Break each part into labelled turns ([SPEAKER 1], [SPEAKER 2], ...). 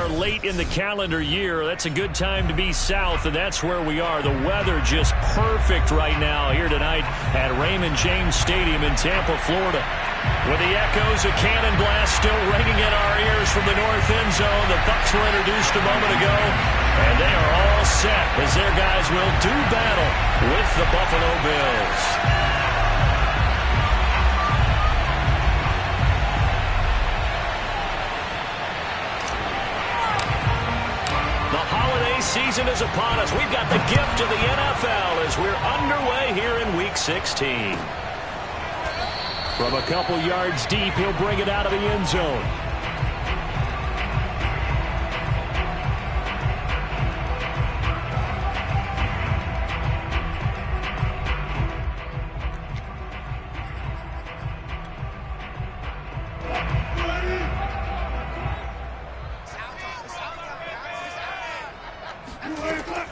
[SPEAKER 1] are late in the calendar year. That's a good time to be south, and that's where we are. The weather just perfect right now here tonight at Raymond James Stadium in Tampa, Florida. With the echoes of cannon blast still ringing in our ears from the north end zone, the Bucs were introduced a moment ago, and they are all set as their guys will do battle with the Buffalo Bills. Season is upon us. We've got the gift of the NFL as we're underway here in Week 16. From a couple yards deep, he'll bring it out of the end zone.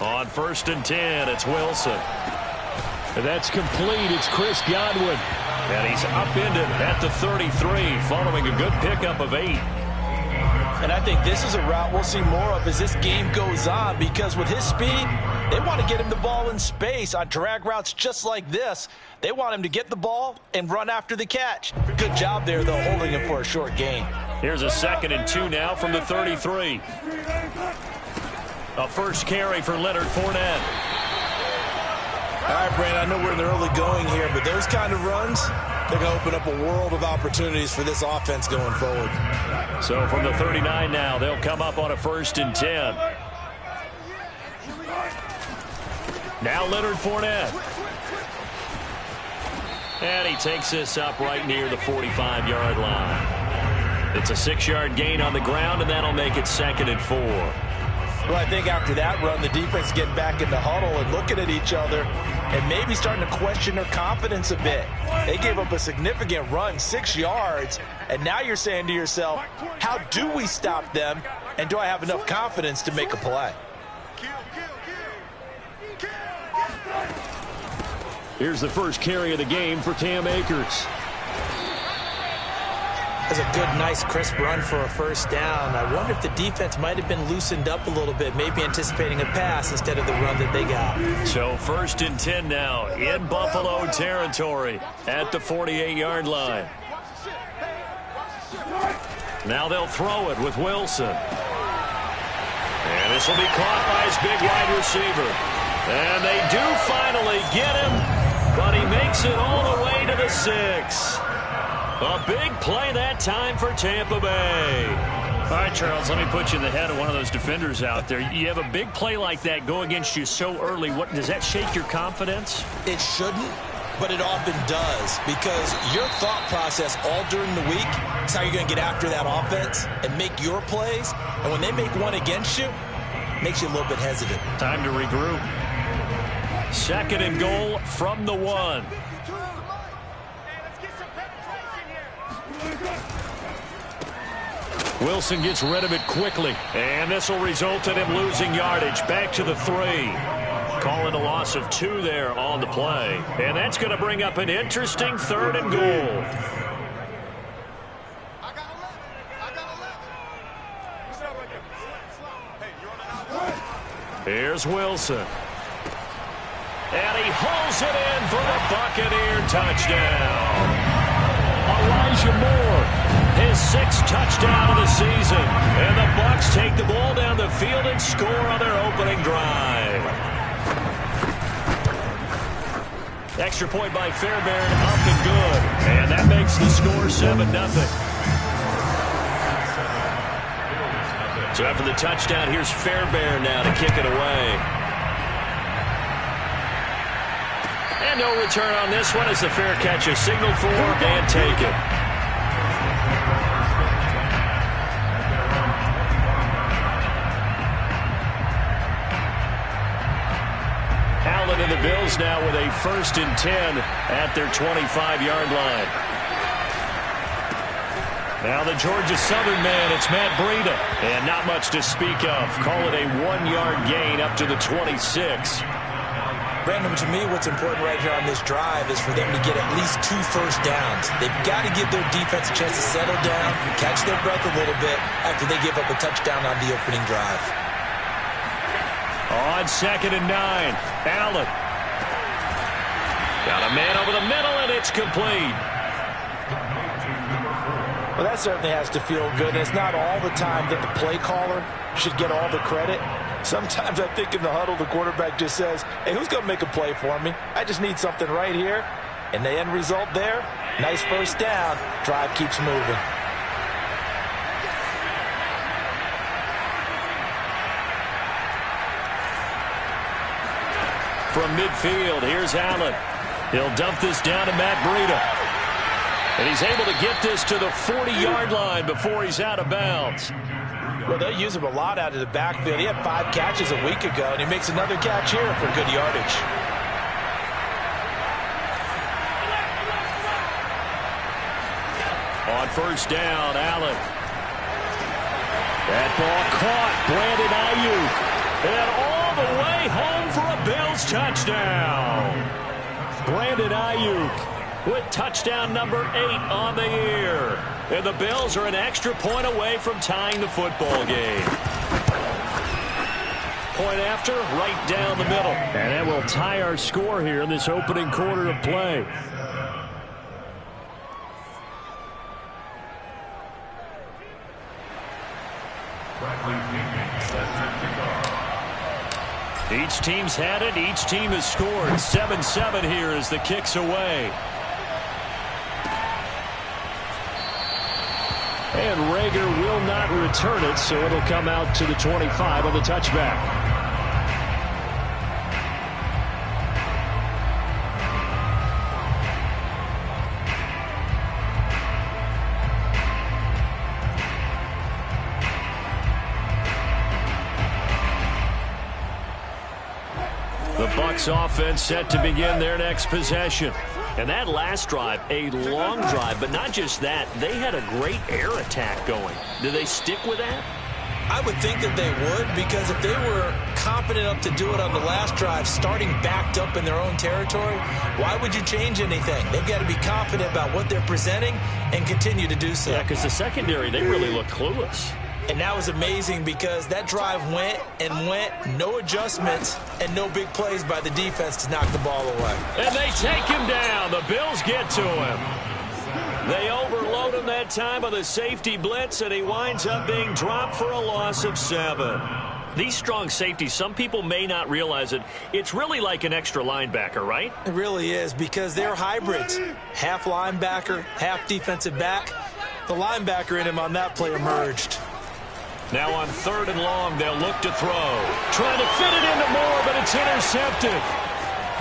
[SPEAKER 1] On 1st and 10, it's Wilson. And that's complete. It's Chris Godwin. And he's upended at the 33 following a good pickup of 8.
[SPEAKER 2] And I think this is a route we'll see more of as this game goes on, because with his speed, they want to get him the ball in space on drag routes just like this. They want him to get the ball and run after the catch. Good job there, though, holding him for a short gain.
[SPEAKER 1] Here's a 2nd and 2 now from the 33. A first carry for Leonard Fournette.
[SPEAKER 2] All right, Brandon, I know we're in the early going here, but those kind of runs, they're going to open up a world of opportunities for this offense going forward.
[SPEAKER 1] So from the 39 now, they'll come up on a 1st and 10. Now Leonard Fournette. And he takes this up right near the 45-yard line. It's a 6-yard gain on the ground, and that'll make it 2nd and 4.
[SPEAKER 2] Well, I think after that run, the defense getting back in the huddle and looking at each other and maybe starting to question their confidence a bit. They gave up a significant run, 6 yards, and now you're saying to yourself, how do we stop them, and do I have enough confidence to make a play?
[SPEAKER 1] Here's the first carry of the game for Cam Akers.
[SPEAKER 3] That's a good, nice, crisp run for a first down. I wonder if the defense might have been loosened up a little bit, maybe anticipating a pass instead of the run that they got.
[SPEAKER 1] So 1st and 10 now in Buffalo territory at the 48-yard line. Now they'll throw it with Wilson. And this will be caught by his big wide receiver. And they do finally get him, but he makes it all the way to the 6. A big play that time for Tampa Bay. All right, Charles, let me put you in the head of one of those defenders out there. You have a big play like that go against you so early. What does that shake your confidence?
[SPEAKER 2] It shouldn't, but it often does, because your thought process all during the week is how you're going to get after that offense and make your plays. And when they make one against you, it makes you a little bit hesitant. Time to regroup.
[SPEAKER 1] 2nd and goal from the 1. Wilson gets rid of it quickly, and this will result in him losing yardage back to the 3. Calling a loss of 2 there on the play, and that's going to bring up an interesting 3rd and goal. Here's Wilson. And he hauls it in for the Buccaneer touchdown. Elijah Moore, his 6th touchdown of the season. And the Bucs take the ball down the field and score on their opening drive. Extra point by Fairbairn, up and good. And that makes the score 7-0. So after the touchdown, here's Fairbairn now to kick it away. And no return on this one as the fair catch is signaled for and taken. Allen and the Bills now with a 1st and 10 at their 25-yard line. Now the Georgia Southern man, it's Matt Breida. And not much to speak of. Call it a 1-yard gain up to the 26.
[SPEAKER 3] Brandon, to me, what's important right here on this drive is for them to get at least 2 first downs. They've got to give their defense a chance to settle down, catch their breath a little bit after they give up a touchdown on the opening drive.
[SPEAKER 1] On 2nd and 9, Allen. Got a man over the middle, and it's complete.
[SPEAKER 2] Well, that certainly has to feel good. And it's not all the time that the play caller should get all the credit. Sometimes I think in the huddle, the quarterback just says, hey, who's going to make a play for me? I just need something right here. And the end result there, nice first down. Drive keeps moving.
[SPEAKER 1] From midfield, here's Allen. He'll dump this down to Matt Breida. And he's able to get this to the 40-yard line before he's out of bounds.
[SPEAKER 2] Well, they use him a lot out of the backfield. He had 5 catches a week ago, and he makes another catch here for good yardage.
[SPEAKER 1] On first down, Allen. That ball caught. Brandon Ayuk. And all the way home for a Bills touchdown. Brandon Ayuk with touchdown number 8 on the year. And the Bills are an extra point away from tying the football game. Point after, right down the middle. And that will tie our score here in this opening quarter of play. Each team's had it. Each team has scored. 7-7 here as the kick's away. And Rager will not return it, so it'll come out to the 25 on the touchback. The Bucs offense set to begin their next possession. And that last drive, a long drive, but not just that, they had a great air attack going. Do they stick with that?
[SPEAKER 3] I would think that they would, because if they were confident enough to do it on the last drive, starting backed up in their own territory, why would you change anything? They've got to be confident about what they're presenting and continue to do so.
[SPEAKER 1] Yeah, because the secondary, they really looked clueless.
[SPEAKER 3] And that was amazing because that drive went and went, no adjustments, and no big plays by the defense to knock the ball away.
[SPEAKER 1] And they take him down. The Bills get to him. They overload him that time with a safety blitz, and he winds up being dropped for a loss of 7. These strong safeties, some people may not realize it. It's really like an extra linebacker, right?
[SPEAKER 3] It really is, because they're hybrids. Half linebacker, half defensive back. The linebacker in him on that play emerged.
[SPEAKER 1] Now on 3rd and long, they'll look to throw. Trying to fit it into Moore, but it's intercepted.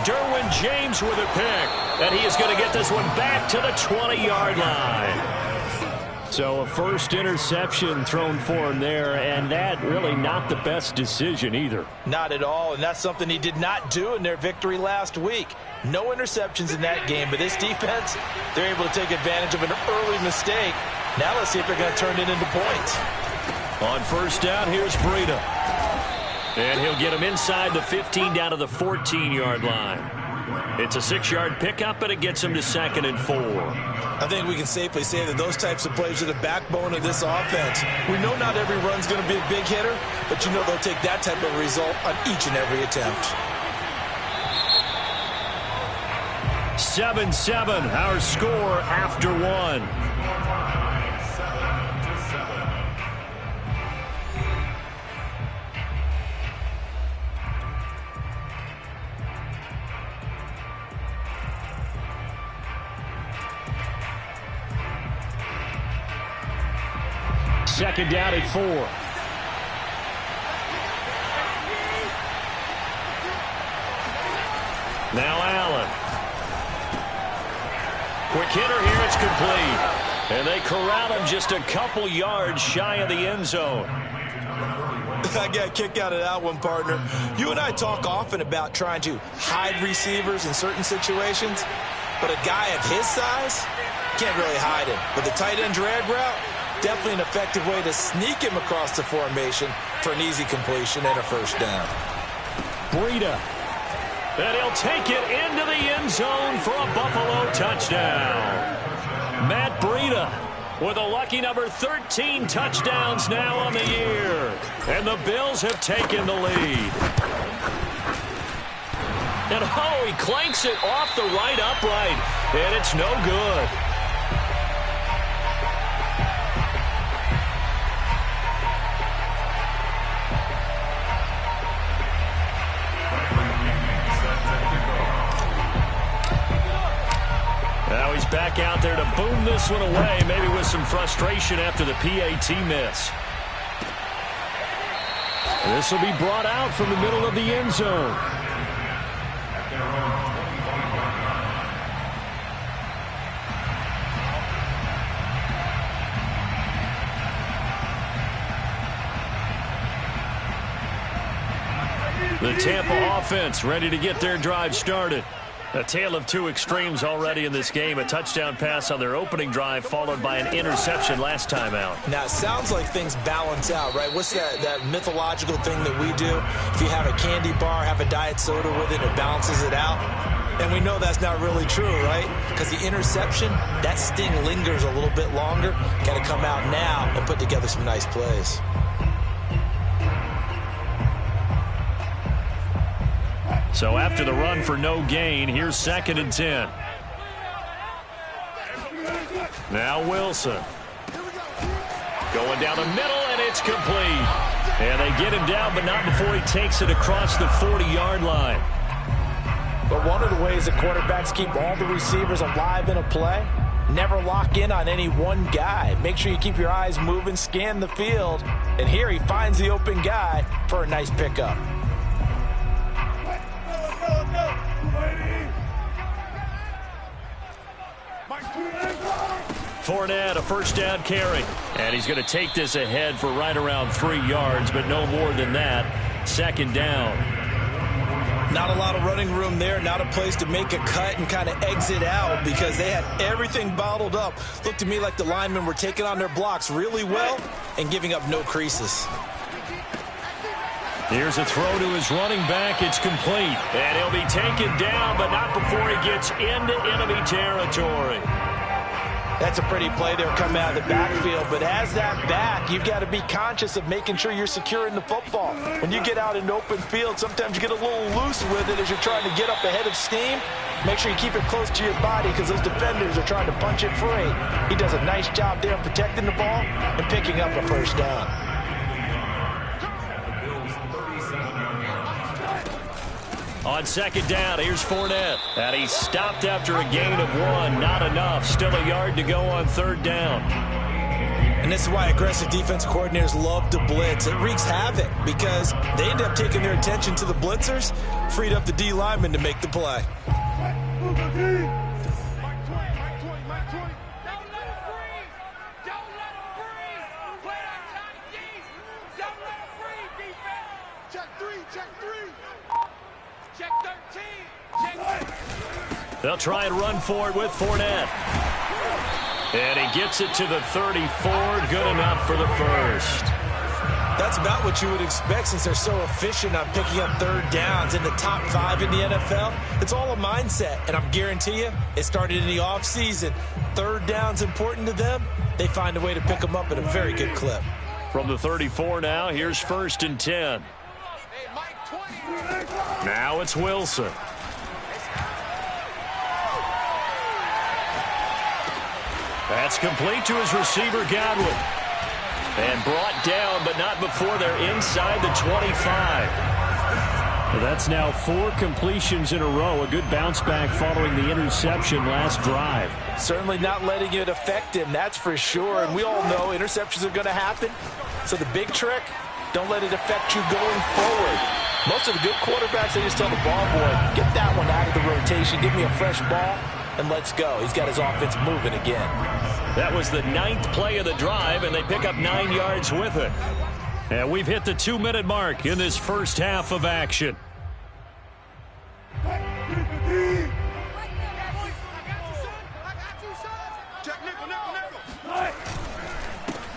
[SPEAKER 1] Derwin James with a pick. And he is going to get this one back to the 20-yard line. So a first interception thrown for him there, and that really not the best decision either.
[SPEAKER 2] Not at all, and that's something he did not do in their victory last week. No interceptions in that game, but this defense, they're able to take advantage of an early mistake. Now let's see if they're going to turn it into points.
[SPEAKER 1] On first down, here's Breida. And he'll get him inside the 15 down to the 14-yard line. It's a 6-yard pickup, and it gets him to 2nd and 4.
[SPEAKER 3] I think we can safely say that those types of plays are the backbone of this offense. We know not every run's going to be a big hitter, but you know they'll take that type of result on each and every attempt.
[SPEAKER 1] 7-7, our score after 1. Second down at 4. Now Allen. Quick hitter here, it's complete. And they corral him just a couple yards shy of the end zone.
[SPEAKER 3] I got a kick out of that one, partner. You and I talk often about trying to hide receivers in certain situations, but a guy of his size can't really hide him. But the tight end drag route, definitely an effective way to sneak him across the formation for an easy completion and a first down.
[SPEAKER 1] Breida. And he'll take it into the end zone for a Buffalo touchdown. Matt Breida with a lucky number 13 touchdowns now on the year. And the Bills have taken the lead. And oh, he clanks it off the right upright. And it's no good. Now he's back out there to boom this one away, maybe with some frustration after the PAT miss. This will be brought out from the middle of the end zone. The Tampa offense ready to get their drive started. A tale of two extremes already in this game. A touchdown pass on their opening drive followed by an interception last time out.
[SPEAKER 2] Now, it sounds like things balance out, right? What's that mythological thing that we do? If you have a candy bar, have a diet soda with it, it balances it out. And we know that's not really true, right? Because the interception, that sting lingers a little bit longer. Got to come out now and put together some nice plays.
[SPEAKER 1] So after the run for no gain, here's 2nd and 10. Now Wilson. Going down the middle, and it's complete. And they get him down, but not before he takes it across the 40-yard line.
[SPEAKER 2] But one of the ways that quarterbacks keep all the receivers alive in a play, never lock in on any one guy. Make sure you keep your eyes moving, scan the field. And here he finds the open guy for a nice pickup.
[SPEAKER 1] Fournette, a first down carry. And he's going to take this ahead for right around 3 yards, but no more than that. 2nd down.
[SPEAKER 2] Not a lot of running room there, not a place to make a cut and kind of exit out because they had everything bottled up. Looked to me like the linemen were taking on their blocks really well and giving up no creases.
[SPEAKER 1] Here's a throw to his running back. It's complete. And he'll be taken down, but not before he gets into enemy territory.
[SPEAKER 2] That's a pretty play there coming out of the backfield, but as that back, you've got to be conscious of making sure you're securing the football. When you get out in open field, sometimes you get a little loose with it as you're trying to get up ahead of steam. Make sure you keep it close to your body because those defenders are trying to punch it free. He does a nice job there of protecting the ball and picking up a first down.
[SPEAKER 1] On 2nd down, here's Fournette. And he's stopped after a gain of 1. Not enough. Still a yard to go on 3rd down.
[SPEAKER 2] And this is why aggressive defense coordinators love to blitz. It wreaks havoc because they end up taking their attention to the blitzers, freed up the D lineman to make the play.
[SPEAKER 1] They'll try and run for it with Fournette. And he gets it to the 34. Good enough for the first.
[SPEAKER 2] That's about what you would expect since they're so efficient on picking up 3rd downs in the top 5 in the NFL. It's all a mindset, and I'm guarantee you it started in the offseason. 3rd down's important to them. They find a way to pick them up at a very good clip.
[SPEAKER 1] From the 34 now, here's 1st and 10. Now it's Wilson. That's complete to his receiver, Godwin. And brought down, but not before they're inside the 25. Well, that's now 4 completions in a row. A good bounce back following the interception last drive.
[SPEAKER 2] Certainly not letting it affect him, that's for sure. And we all know interceptions are going to happen. So the big trick, don't let it affect you going forward. Most of the good quarterbacks, they just tell the ball boy, get that one out of the rotation, give me a fresh ball, and let's go. He's got his offense moving again.
[SPEAKER 1] That was the 9th play of the drive, and they pick up 9 yards with it. And we've hit the 2-minute mark in this first half of action.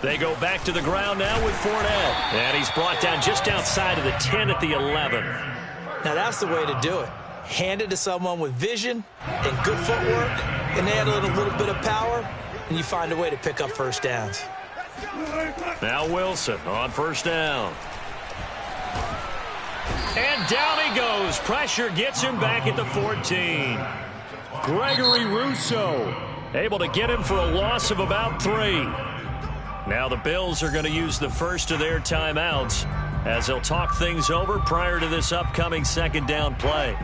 [SPEAKER 1] They go back to the ground now with Fournette. And he's brought down just outside of the 10 at the 11.
[SPEAKER 2] Now that's the way to do it. hand it to someone with vision and good footwork, and add a little bit of power, and you find a way to pick up first downs.
[SPEAKER 1] Now Wilson on first down. And down he goes. Pressure gets him back at the 14. Gregory Rousseau able to get him for a loss of about 3. Now the Bills are going to use the first of their timeouts as they'll talk things over prior to this upcoming second down play.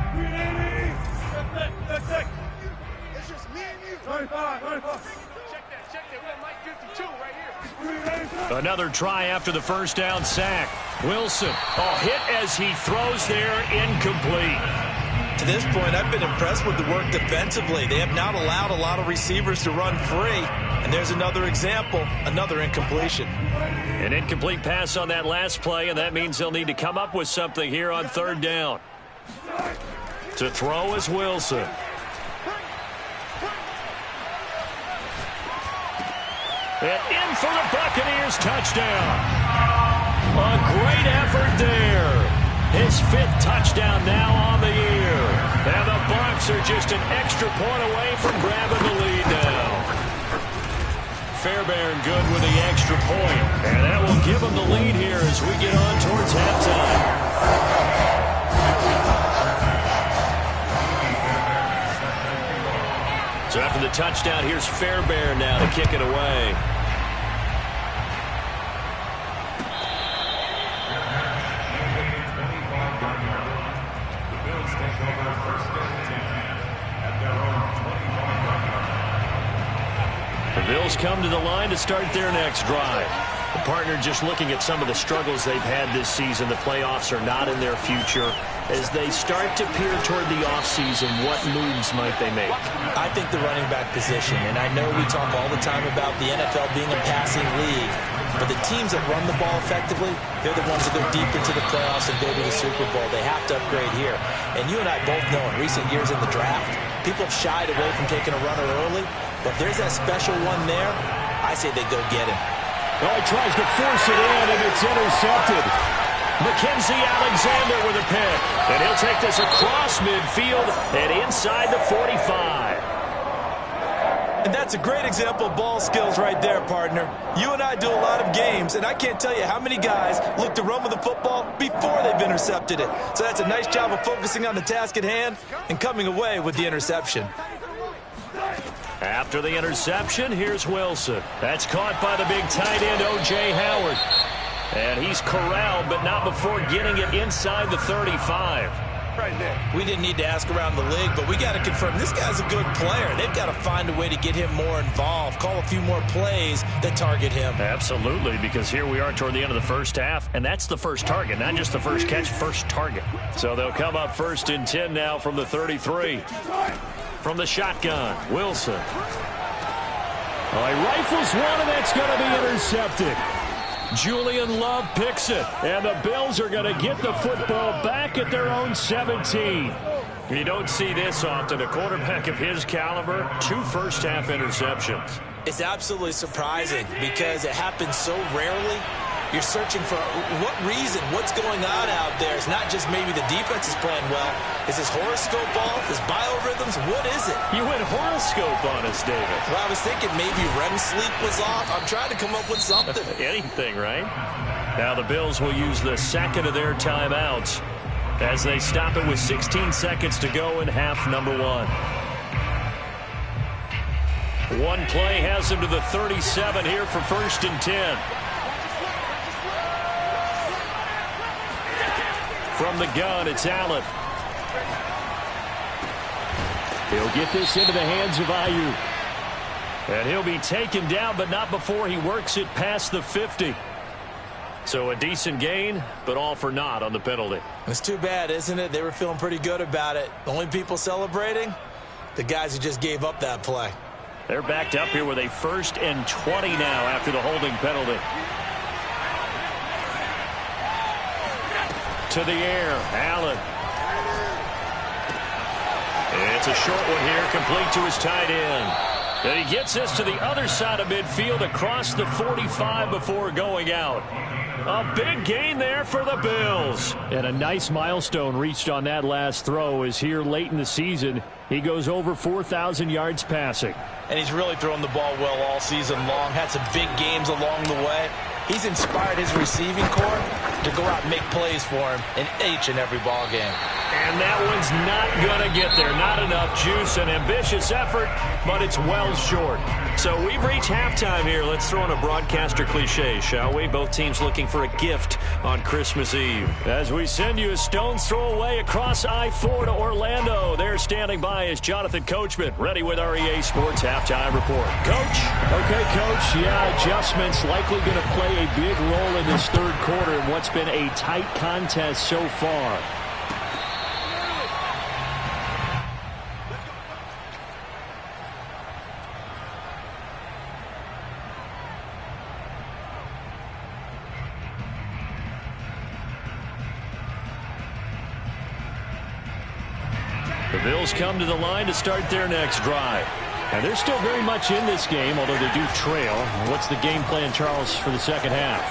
[SPEAKER 1] Another try after the first down sack. Wilson, hit as he throws there, incomplete.
[SPEAKER 2] To this point, I've been impressed with the work defensively. They have not allowed a lot of receivers to run free. And there's another example, another incompletion.
[SPEAKER 1] An incomplete pass on that last play, and that means they'll need to come up with something here on third down. To throw is Wilson. And in for the Buccaneers touchdown. A great effort there. His 5th touchdown now on the year. And the Bucs are just an extra point away from grabbing the lead now. Fairbairn good with the extra point. And that will give them the lead here as we get on towards halftime. So after the touchdown, here's Fairbairn now to kick it away. The Bills come to the line to start their next drive. The partner just looking at some of the struggles they've had this season. The playoffs are not in their future. As they start to peer toward the offseason, what moves might they make?
[SPEAKER 2] I think the running back position, and I know we talk all the time about the NFL being a passing league, but the teams that run the ball effectively, they're the ones that go deep into the playoffs and go to the Super Bowl. They have to upgrade here. And you and I both know in recent years in the draft, people have shied away from taking a runner early, but if there's that special one there, I say they go get him.
[SPEAKER 1] Well, he tries to force it in, and it's intercepted. Mackenzie Alexander with a pick. And he'll take this across midfield and inside the 45.
[SPEAKER 2] And that's a great example of ball skills right there, partner. You and I do a lot of games, and I can't tell you how many guys look to run with the football before they've intercepted it. So that's a nice job of focusing on the task at hand and coming away with the interception.
[SPEAKER 1] After the interception, here's Wilson. That's caught by the big tight end, O.J. Howard. And he's corralled, but not before getting it inside the 35.
[SPEAKER 2] Right there. We didn't need to ask around the league, but we got to confirm this guy's a good player. They've got to find a way to get him more involved, call a few more plays that target him.
[SPEAKER 1] Absolutely, because here we are toward the end of the first half, and that's the first target, not just the first catch, first target. So they'll come up 1st and 10 now from the 33. From the shotgun, Wilson. He rifles one, and that's going to be intercepted. Julian Love picks it, and the Bills are going to get the football back at their own 17. You don't see this often. A quarterback of his caliber, 2 first-half interceptions.
[SPEAKER 2] It's absolutely surprising because it happens so rarely. You're searching for what reason, what's going on out there. It's not just maybe the defense is playing well. Is his horoscope off? His biorhythms? What is it?
[SPEAKER 1] You went horoscope on us, David.
[SPEAKER 2] Well, I was thinking maybe REM sleep was off. I'm trying to come up with something.
[SPEAKER 1] Anything, right? Now the Bills will use the second of their timeouts as they stop it with 16 seconds to go in half number 1. One play has them to the 37 here for 1st and 10. From the gun, it's Allen. He'll get this into the hands of Ayuk. And he'll be taken down, but not before he works it past the 50. So a decent gain, but all for naught on the penalty.
[SPEAKER 2] It's too bad, isn't it? They were feeling pretty good about it. The only people celebrating, the guys who just gave up that play.
[SPEAKER 1] They're backed up here with a 1st and 20 now after the holding penalty. To the air, Allen. It's a short one here, complete to his tight end. And he gets this to the other side of midfield across the 45 before going out. A big gain there for the Bills. And a nice milestone reached on that last throw is here late in the season. He goes over 4,000 yards passing.
[SPEAKER 2] And he's really thrown the ball well all season long. Had some big games along the way. He's inspired his receiving corps to go out and make plays for him in each and every ball game.
[SPEAKER 1] And that one's not going to get there. Not enough juice. An ambitious effort, but it's well short. So we've reached halftime here. Let's throw in a broadcaster cliche, shall we? Both teams looking for a gift on Christmas Eve. As we send you a stone's throw away across I-4 to Orlando. There standing by is Jonathan Coachman, ready with our EA Sports Halftime Report. Coach?
[SPEAKER 4] Okay, Coach. Yeah, adjustments likely going to play a big role in this third quarter in what's been a tight contest so far.
[SPEAKER 1] The Bills come to the line to start their next drive. And they're still very much in this game, although they do trail. What's the game plan, Charles, for the second half?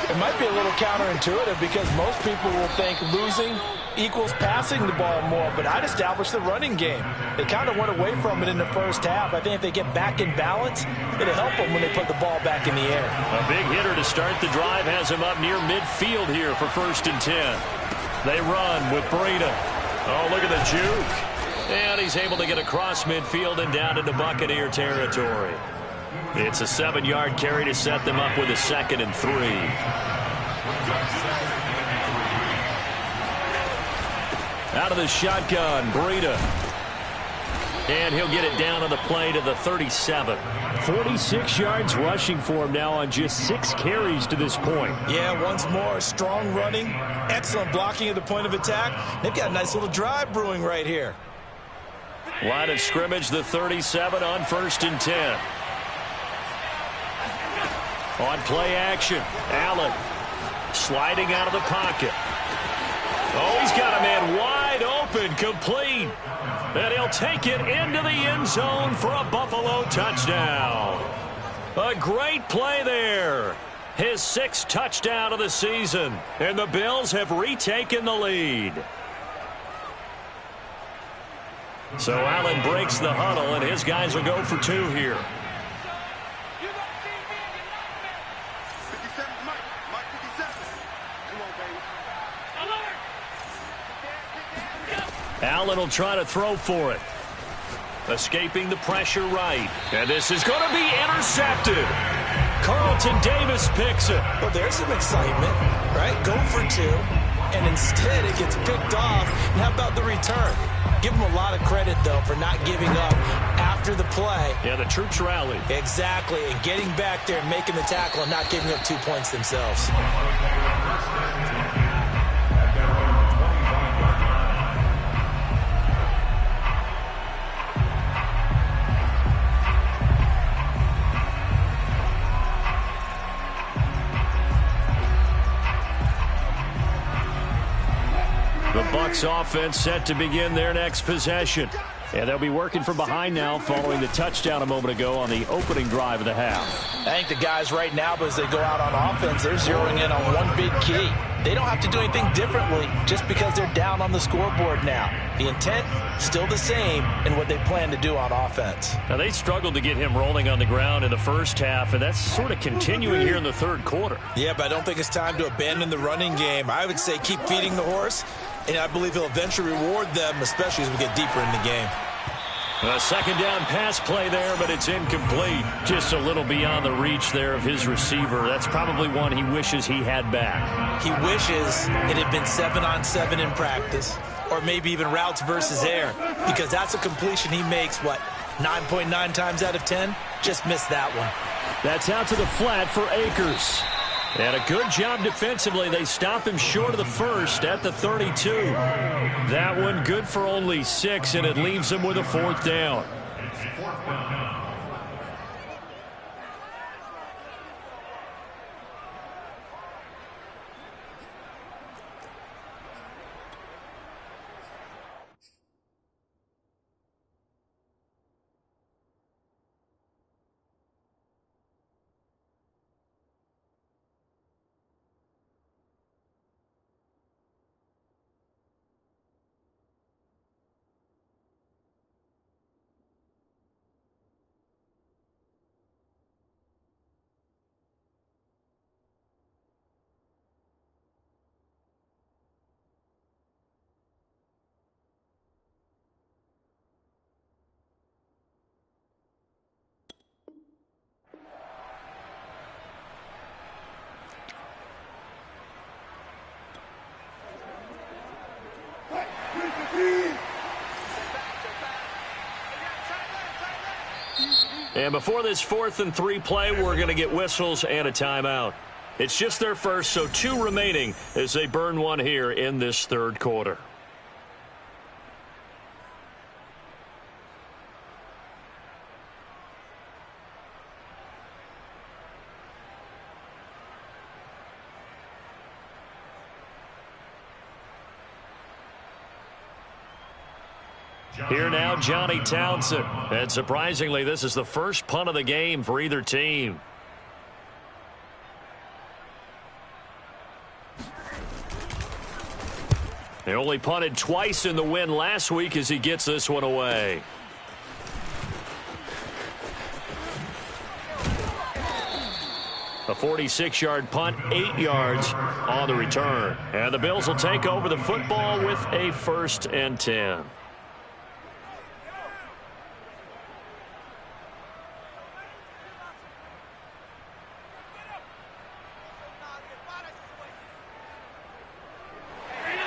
[SPEAKER 2] It might be a little counterintuitive because most people will think losing equals passing the ball more, but I'd establish the running game. They kind of went away from it in the first half. I think if they get back in balance, it'll help them when they put the ball back in the air.
[SPEAKER 1] A big hitter to start the drive has him up near midfield here for 1st and 10. They run with Breida. Oh, look at the juke. And he's able to get across midfield and down into Buccaneer territory. It's a 7-yard carry to set them up with a 2nd and 3. Out of the shotgun, Breida. And he'll get it down on the play to the 37.
[SPEAKER 4] 46 yards rushing for him now on just 6 carries to this point.
[SPEAKER 3] Yeah, once more, strong running, excellent blocking at the point of attack. They've got a nice little drive brewing right here.
[SPEAKER 1] Line of scrimmage, the 37 on 1st and 10. On play action, Allen sliding out of the pocket. Oh, he's got a man wide open, complete. And he'll take it into the end zone for a Buffalo touchdown. A great play there. His 6th touchdown of the season. And the Bills have retaken the lead. So Allen breaks the huddle, and his guys will go for 2 here. Allen will try to throw for it. Escaping the pressure right. And this is going to be intercepted. Carlton Davis picks it.
[SPEAKER 3] Well, there's some excitement, right? Go for 2, and instead it gets picked off. And how about the return? Give them a lot of credit, though, for not giving up after the play.
[SPEAKER 1] Yeah, the troops rallied.
[SPEAKER 3] Exactly, and getting back there and making the tackle and not giving up 2 points themselves.
[SPEAKER 1] The Bucs offense set to begin their next possession. And they'll be working from behind now following the touchdown a moment ago on the opening drive of the half.
[SPEAKER 2] I think the guys right now, as they go out on offense, they're zeroing in on one big key. They don't have to do anything differently just because they're down on the scoreboard now. The intent, still the same in what they plan to do on offense.
[SPEAKER 1] Now, they struggled to get him rolling on the ground in the first half, and that's sort of continuing here in the third quarter.
[SPEAKER 3] Yeah, but I don't think it's time to abandon the running game. I would say keep feeding the horse, and I believe he'll eventually reward them, especially as we get deeper in the game.
[SPEAKER 1] A 2nd down pass play there, but it's incomplete. Just a little beyond the reach there of his receiver. That's probably one he wishes he had back.
[SPEAKER 3] He wishes it had been 7-on-7 in practice, or maybe even routes versus air, because that's a completion he makes, what, 9.9 times out of 10? Just missed that one.
[SPEAKER 4] That's out to the flat for Akers.
[SPEAKER 1] And a good job defensively. They stop him short of the first at the 32. That one good for only 6, and it leaves him with a 4th down. And before this 4th and 3 play, we're going to get whistles and a timeout. It's just their first, so 2 remaining as they burn one here in this 3rd quarter. Here now, Johnny Townsend. And surprisingly, this is the first punt of the game for either team. They only punted twice in the win last week as he gets this one away. A 46-yard punt, 8 yards on the return. And the Bills will take over the football with a 1st and 10.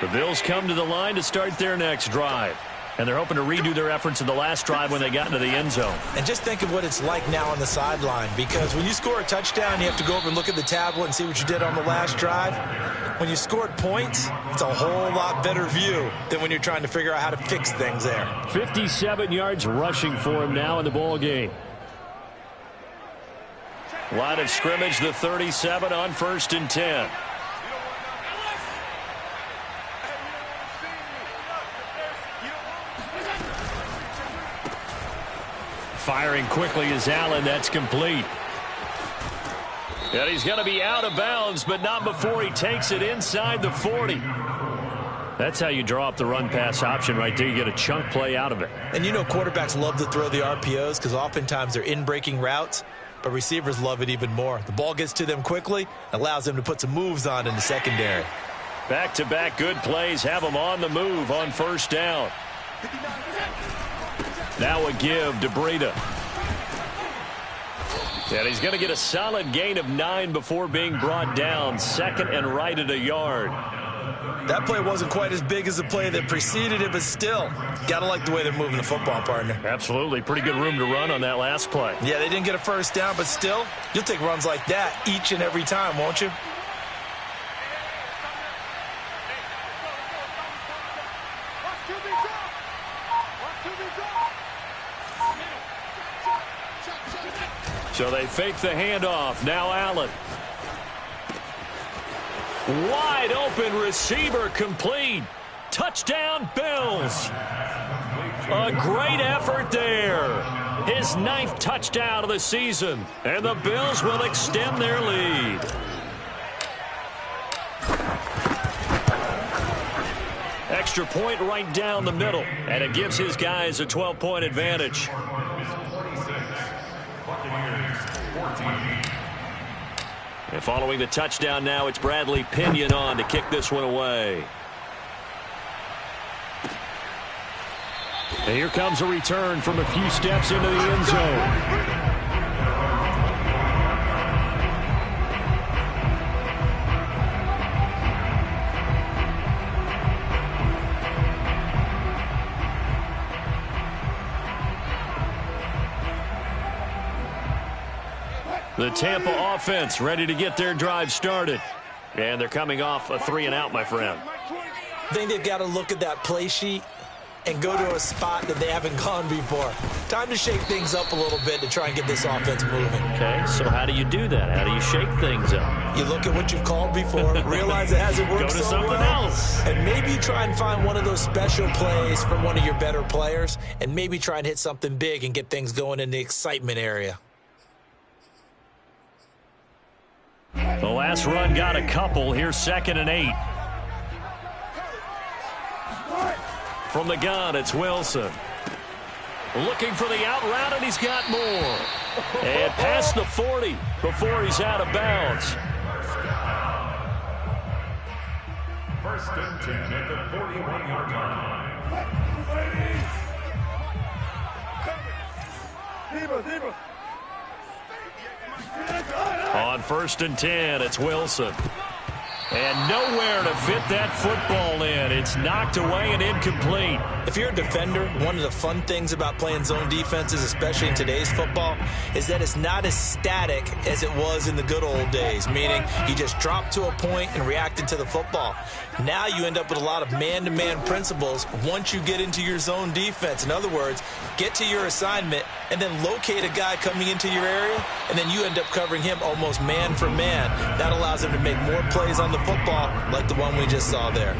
[SPEAKER 1] The Bills come to the line to start their next drive. And they're hoping to redo their efforts in the last drive when they got into the end zone.
[SPEAKER 2] And just think of what it's like now on the sideline, because when you score a touchdown, you have to go over and look at the tablet and see what you did on the last drive. When you scored points, it's a whole lot better view than when you're trying to figure out how to fix things there.
[SPEAKER 4] 57 yards rushing for him now in the ball game.
[SPEAKER 1] Line of scrimmage, the 37 on 1st and 10.
[SPEAKER 4] Firing quickly is Allen. That's complete.
[SPEAKER 1] And he's going to be out of bounds, but not before he takes it inside the 40. That's how you draw up the run-pass option right there. You get a chunk play out of it.
[SPEAKER 2] And you know quarterbacks love to throw the RPOs because oftentimes they're in-breaking routes, but receivers love it even more. The ball gets to them quickly, allows them to put some moves on in the secondary.
[SPEAKER 1] Back-to-back good plays have them on the move on 1st down. Now a give to Breida. And he's going to get a solid gain of 9 before being brought down. 2nd and right at a yard.
[SPEAKER 2] That play wasn't quite as big as the play that preceded it, but still, got to like the way they're moving the football, partner.
[SPEAKER 1] Absolutely. Pretty good room to run on that last play.
[SPEAKER 2] Yeah, they didn't get a 1st down, but still, you'll take runs like that each and every time, won't you?
[SPEAKER 1] So they fake the handoff. Now Allen. Wide open receiver complete. Touchdown Bills. A great effort there. His 9th touchdown of the season. And the Bills will extend their lead. Extra point right down the middle. And it gives his guys a 12-point advantage. And following the touchdown now, it's Bradley Pinion on to kick this one away. And here comes a return from a few steps into the end zone. The Tampa offense ready to get their drive started. And they're coming off a 3-and-out, my friend.
[SPEAKER 2] I think they've got to look at that play sheet and go to a spot that they haven't gone before. Time to shake things up a little bit to try and get this offense moving.
[SPEAKER 1] Okay, so how do you do that? How do you shake things up?
[SPEAKER 2] You look at what you've called before, realize it hasn't worked
[SPEAKER 1] Go to
[SPEAKER 2] so
[SPEAKER 1] something
[SPEAKER 2] well,
[SPEAKER 1] else.
[SPEAKER 2] and maybe try and find one of those special plays from one of your better players, and maybe try and hit something big and get things going in the excitement area.
[SPEAKER 1] The last run got a couple. Here's 2nd and 8. From the gun, it's Wilson. Looking for the out route, and he's got more. And past the 40 before he's out of bounds.
[SPEAKER 5] 1st and 10 at the 41-yard line.
[SPEAKER 1] On 1st and 10, it's Wilson.
[SPEAKER 4] And nowhere to fit that football in. It's knocked away and incomplete.
[SPEAKER 3] If you're a defender, one of the fun things about playing zone defenses, especially in today's football, is that it's not as static as it was in the good old days, meaning you just drop to a point and reacted to the football. Now you end up with a lot of man-to-man principles once you get into your zone defense. In other words, get to your assignment and then locate a guy coming into your area, and then you end up covering him almost man for man. That allows him to make more plays on the football like the one we just saw there.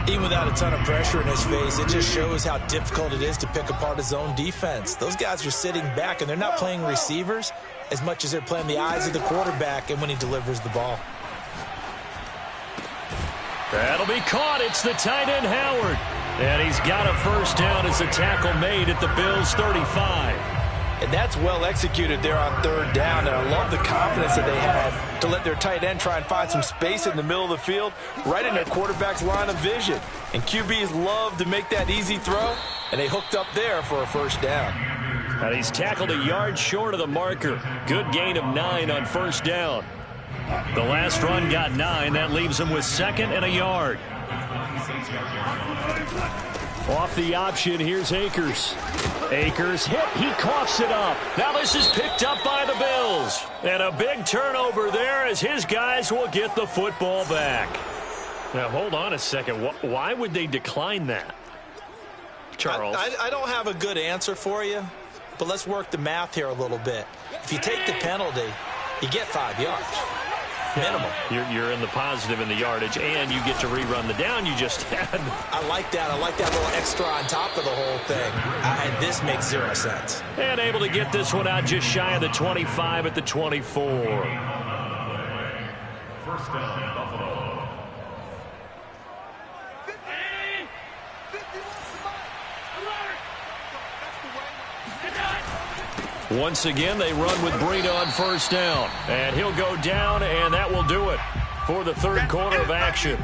[SPEAKER 3] Even without a ton of pressure in his face, it just shows how difficult it is to pick apart a zone defense. Those guys are sitting back, and they're not playing receivers as much as they're playing the eyes of the quarterback and when he delivers the ball.
[SPEAKER 4] That'll be caught. It's the tight end, Howard. And he's got a first down as a tackle made at the Bills' 35.
[SPEAKER 2] And that's well executed there on third down. And I love the confidence that they had to let their tight end try and find some space in the middle of the field, right in their quarterback's line of vision. And QBs love to make that easy throw, and they hooked up there for a first down.
[SPEAKER 4] And he's tackled a yard short of the marker. Good gain of 9 on first down. The last run got 9. That leaves him with 2nd and a yard. Off the option, here's Akers. Akers hit, he coughs it up. Now this is picked up by the Bills. And a big turnover there as his guys will get the football back. Now hold on a second. Why would they decline that? Charles?
[SPEAKER 3] I don't have a good answer for you, but let's work the math here a little bit. If you take the penalty, you get 5 yards. Minimum.
[SPEAKER 4] You're in the positive in the yardage, and you get to rerun the down you just had.
[SPEAKER 3] I like that. I like that little extra on top of the whole thing. This makes 0 sense.
[SPEAKER 4] And able to get this one out just shy of the 25 at the 24.
[SPEAKER 5] First down, Buffalo.
[SPEAKER 4] Once again, they run with Breida on first down. And he'll go down, and that will do it for the third quarter of action.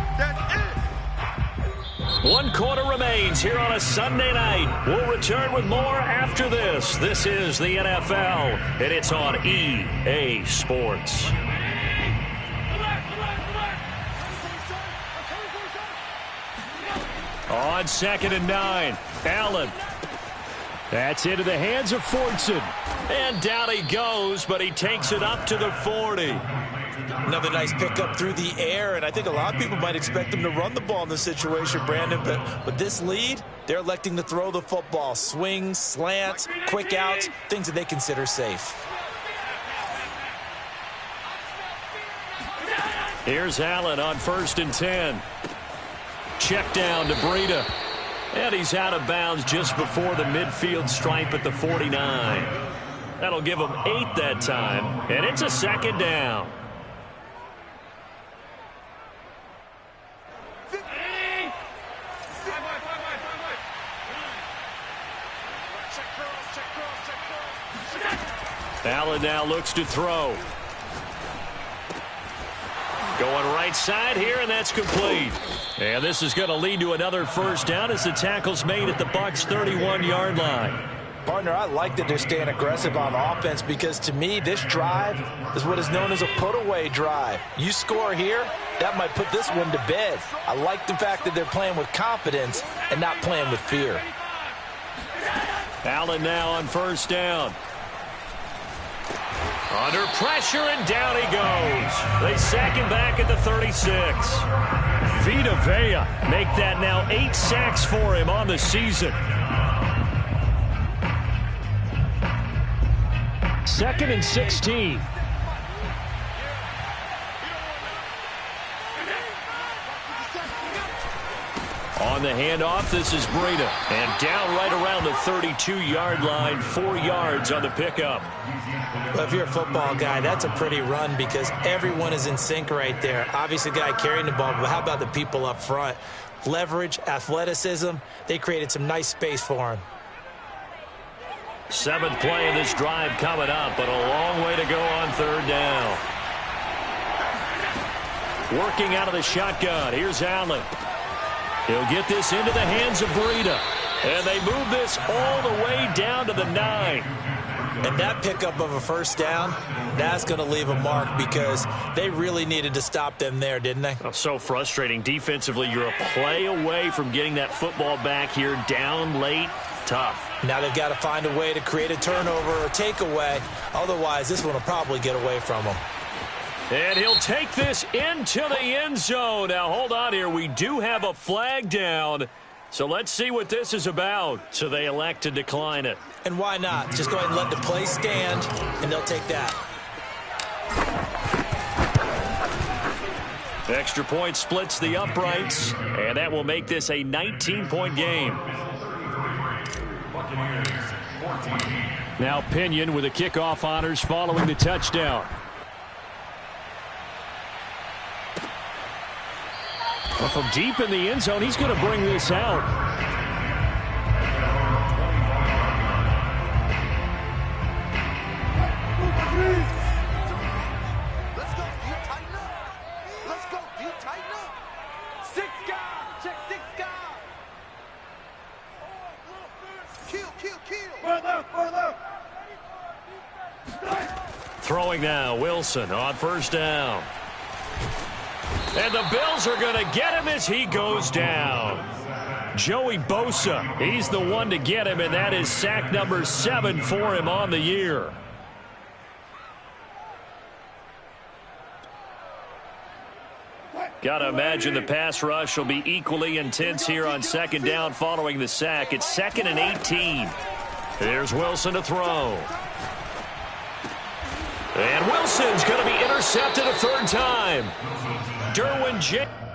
[SPEAKER 4] 1 quarter remains here on a Sunday night. We'll return with more after this. This is the NFL, and it's on EA Sports. On 2nd and 9, Allen. That's into the hands of Fortson. And down he goes, but he takes it up to the 40.
[SPEAKER 3] Another nice pickup through the air, and I think a lot of people might expect them to run the ball in this situation, Brandon, but with this lead, they're electing to throw the football. Swings, slants, quick outs, things that they consider safe.
[SPEAKER 4] Here's Allen on 1st and 10. Check down to Breida. And he's out of bounds just before the midfield stripe at the 49. That'll give him 8 that time, and it's a 2nd down. Allen now looks to throw. Going right side here, and that's complete. And this is going to lead to another first down as the tackle's made at the Bucs' 31-yard line.
[SPEAKER 2] Partner, I like that they're staying aggressive on offense because, to me, this drive is what is known as a put-away drive. You score here, that might put this one to bed. I like the fact that they're playing with confidence and not playing with fear.
[SPEAKER 4] Allen now on first down. Under pressure, and down he goes. They sack him back at the 36. Vita Vea make that now 8 sacks for him on the season. 2nd and 16. On the handoff, this is Breida. And down right around the 32-yard line, 4 yards on the pickup.
[SPEAKER 3] Well, if you're a football guy, that's a pretty run because everyone is in sync right there. Obviously, the guy carrying the ball, but how about the people up front? Leverage, athleticism, they created some nice space for him.
[SPEAKER 4] 7th play of this drive coming up, but a long way to go on 3rd down. Working out of the shotgun, here's Allen. He'll get this into the hands of Breida. And they move this all the way down to the 9.
[SPEAKER 3] And that pickup of a first down
[SPEAKER 2] That's going to leave a mark because they really needed to stop them there, didn't they?
[SPEAKER 4] Oh, so frustrating. Defensively, you're a play away from getting that football back here, down late. Tough.
[SPEAKER 2] Now they've got to find a way to create a turnover or takeaway. Otherwise, this one will probably get away from them.
[SPEAKER 4] And he'll take this into the end zone. Now, hold on here. We do have a flag down. So let's see what this is about. So they elect to decline it.
[SPEAKER 2] And why not? Just go ahead and let the play stand, and they'll take that.
[SPEAKER 4] Extra point splits the uprights, and that will make this a 19-point game. Now Pinion with the kickoff honors following the touchdown. Well, from deep in the end zone, he's going to bring this out. Throwing now, Wilson on first down. And the Bills are going to get him as he goes down. Joey Bosa, he's the one to get him, and that is sack number 7 for him on the year. Got to imagine the pass rush will be equally intense here on second down following the sack. It's 2nd and 18. Here's Wilson to throw. And Wilson's going to be intercepted a third time. Derwin James.